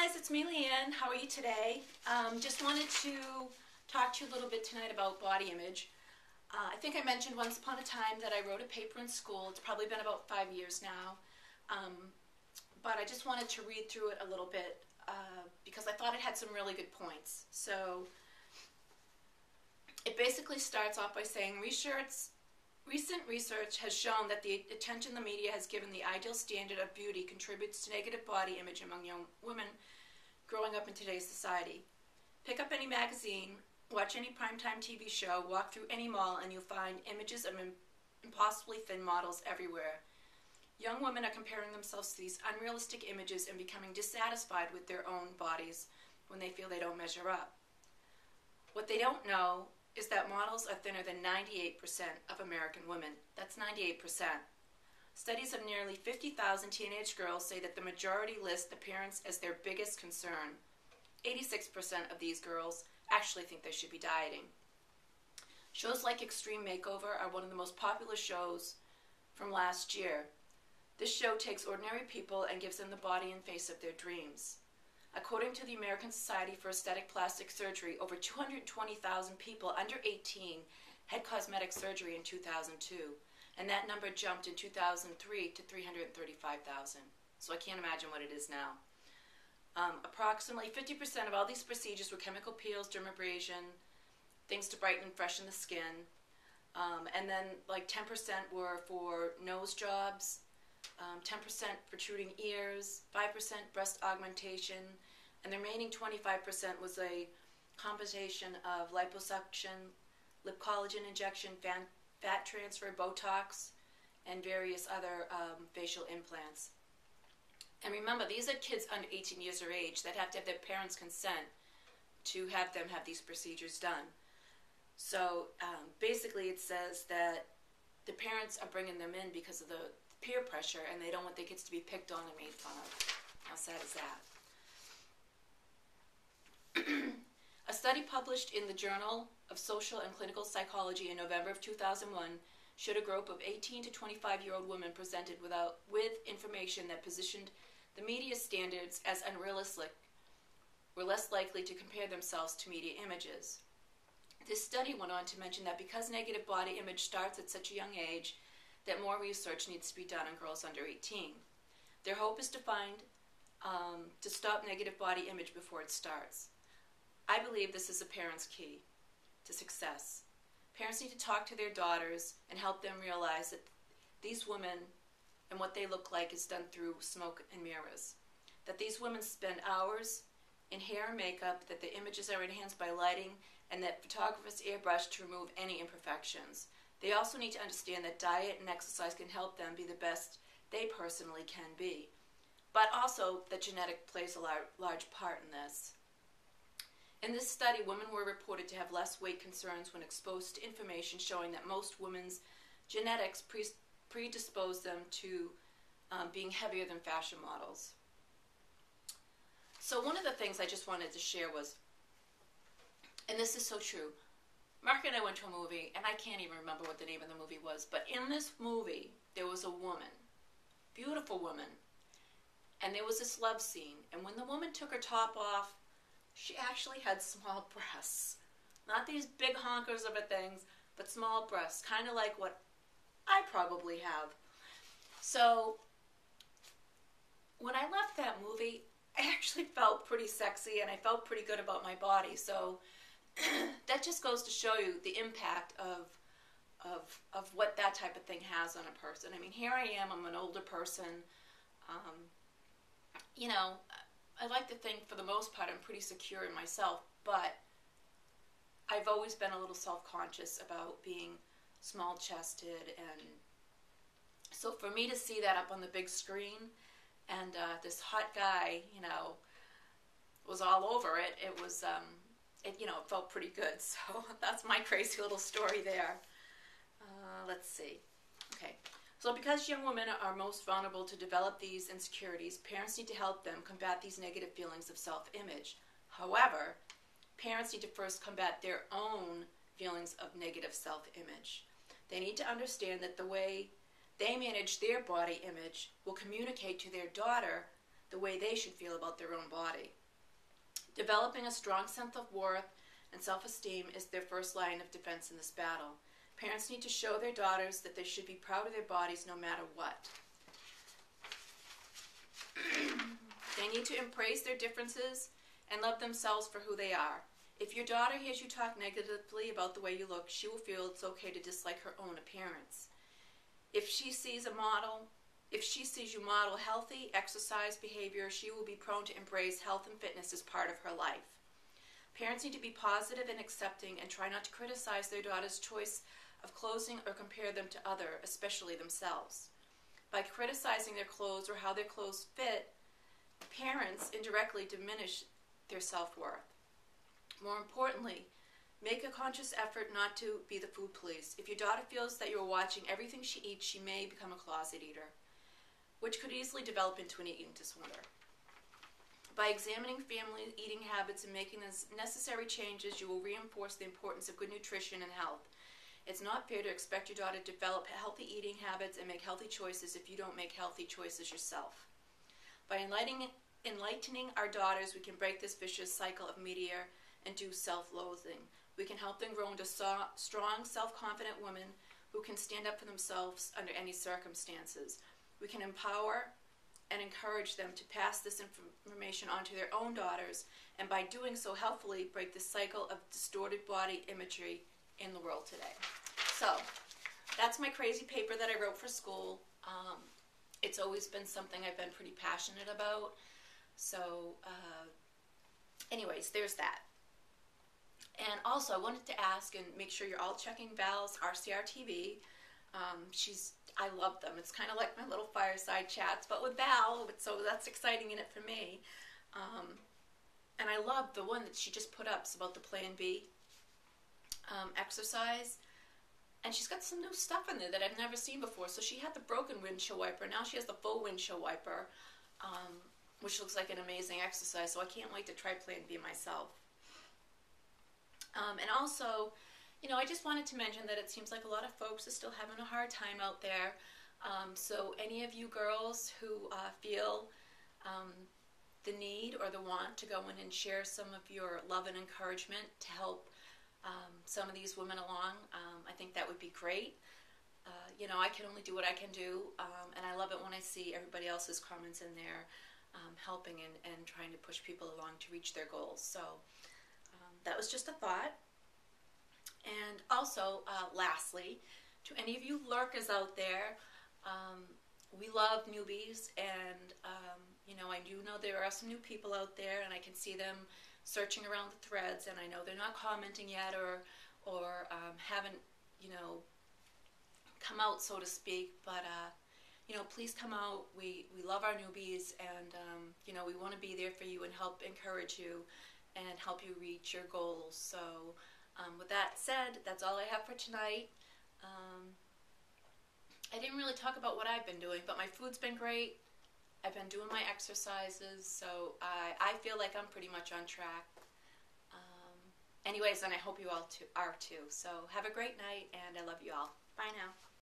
guys, it's me, Leanne. How are you today? Just wanted to talk to you a little bit tonight about body image. I think I mentioned once upon a time that I wrote a paper in school. It's probably been about 5 years now. But I just wanted to read through it a little bit because I thought it had some really good points. So it basically starts off by saying recent research has shown that the attention the media has given the ideal standard of beauty contributes to negative body image among young women growing up in today's society. Pick up any magazine, watch any primetime TV show, walk through any mall, and you'll find images of impossibly thin models everywhere. Young women are comparing themselves to these unrealistic images and becoming dissatisfied with their own bodies when they feel they don't measure up. What they don't know is that models are thinner than 98% of American women. That's 98%. Studies of nearly 50,000 teenage girls say that the majority list appearance as their biggest concern. 86% of these girls actually think they should be dieting. Shows like Extreme Makeover are one of the most popular shows from last year. This show takes ordinary people and gives them the body and face of their dreams. According to the American Society for Aesthetic Plastic Surgery, over 220,000 people under 18 had cosmetic surgery in 2002, and that number jumped in 2003 to 335,000. So I can't imagine what it is now. Approximately 50% of all these procedures were chemical peels, dermabrasion, things to brighten and freshen the skin, and then like 10% were for nose jobs, 10% protruding ears, 5% breast augmentation, and the remaining 25% was a combination of liposuction, lip collagen injection, fat transfer, Botox, and various other facial implants. And remember, these are kids under 18 years of age that have to have their parents' consent to have them have these procedures done. So basically it says that the parents are bringing them in because of the peer pressure, and they don't want their kids to be picked on and made fun of. How sad is that? A study published in the Journal of Social and Clinical Psychology in November of 2001 showed a group of 18 to 25-year-old women presented with information that positioned the media standards as unrealistic were less likely to compare themselves to media images. This study went on to mention that because negative body image starts at such a young age, that more research needs to be done on girls under 18. Their hope is to stop negative body image before it starts. I believe this is a parent's key to success. Parents need to talk to their daughters and help them realize that these women and what they look like is done through smoke and mirrors. That these women spend hours in hair and makeup, that the images are enhanced by lighting, and that photographers airbrush to remove any imperfections. They also need to understand that diet and exercise can help them be the best they personally can be, but also that genetic plays a large part in this. In this study, women were reported to have less weight concerns when exposed to information showing that most women's genetics predispose them to being heavier than fashion models. So one of the things I just wanted to share was, and this is so true, Mark and I went to a movie, and I can't even remember what the name of the movie was, but in this movie, there was a woman, beautiful woman, and there was this love scene, and when the woman took her top off, she actually had small breasts. Not these big honkers of a things, but small breasts, kind of like what I probably have. So, when I left that movie, I actually felt pretty sexy, and I felt pretty good about my body, so that just goes to show you the impact of what that type of thing has on a person. I mean, here I am, I'm an older person. You know, I like to think for the most part I'm pretty secure in myself, but I've always been a little self-conscious about being small-chested, and so for me to see that up on the big screen and this hot guy, you know, was all over it, it was... it felt pretty good. So that's my crazy little story there. Let's see. Okay. So because young women are most vulnerable to develop these insecurities, parents need to help them combat these negative feelings of self-image. However, parents need to first combat their own feelings of negative self-image. They need to understand that the way they manage their body image will communicate to their daughter the way they should feel about their own body. Developing a strong sense of worth and self-esteem is their first line of defense in this battle. Parents need to show their daughters that they should be proud of their bodies no matter what. They need to embrace their differences and love themselves for who they are. If your daughter hears you talk negatively about the way you look, she will feel it's okay to dislike her own appearance. If she sees you model healthy exercise behavior, she will be prone to embrace health and fitness as part of her life. Parents need to be positive and accepting and try not to criticize their daughter's choice of clothing or compare them to others, especially themselves. By criticizing their clothes or how their clothes fit, parents indirectly diminish their self-worth. More importantly, make a conscious effort not to be the food police. If your daughter feels that you're watching everything she eats, she may become a closet eater, which could easily develop into an eating disorder. By examining family eating habits and making the necessary changes, you will reinforce the importance of good nutrition and health. It's not fair to expect your daughter to develop healthy eating habits and make healthy choices if you don't make healthy choices yourself. By enlightening our daughters, we can break this vicious cycle of media and do self-loathing. We can help them grow into strong, self-confident women who can stand up for themselves under any circumstances. We can empower and encourage them to pass this information on to their own daughters, and by doing so, helpfully break the cycle of distorted body imagery in the world today. So, that's my crazy paper that I wrote for school. It's always been something I've been pretty passionate about. So, anyways, there's that. And also, I wanted to ask and make sure you're all checking Val's RCR TV. I love them. It's kind of like my little fireside chats, but with Val, so that's exciting in it for me. And I love the one that she just put up. It's about the Plan B exercise. And she's got some new stuff in there that I've never seen before. So she had the broken windshield wiper. Now she has the full windshield wiper, which looks like an amazing exercise. So I can't wait to try Plan B myself. And also, I just wanted to mention that it seems like a lot of folks are still having a hard time out there. So any of you girls who feel the need or the want to go in and share some of your love and encouragement to help some of these women along, I think that would be great. I can only do what I can do, and I love it when I see everybody else's comments in there helping and trying to push people along to reach their goals. So that was just a thought. And also, lastly, to any of you lurkers out there, we love newbies, and I do know there are some new people out there, and I can see them searching around the threads, and I know they're not commenting yet or haven't come out, so to speak, but please come out. We love our newbies, and we want to be there for you and help encourage you and help you reach your goals. So with that said, that's all I have for tonight. I didn't really talk about what I've been doing, but my food's been great. I've been doing my exercises, so I feel like I'm pretty much on track. Anyways, and I hope you all are too. So have a great night, and I love you all. Bye now.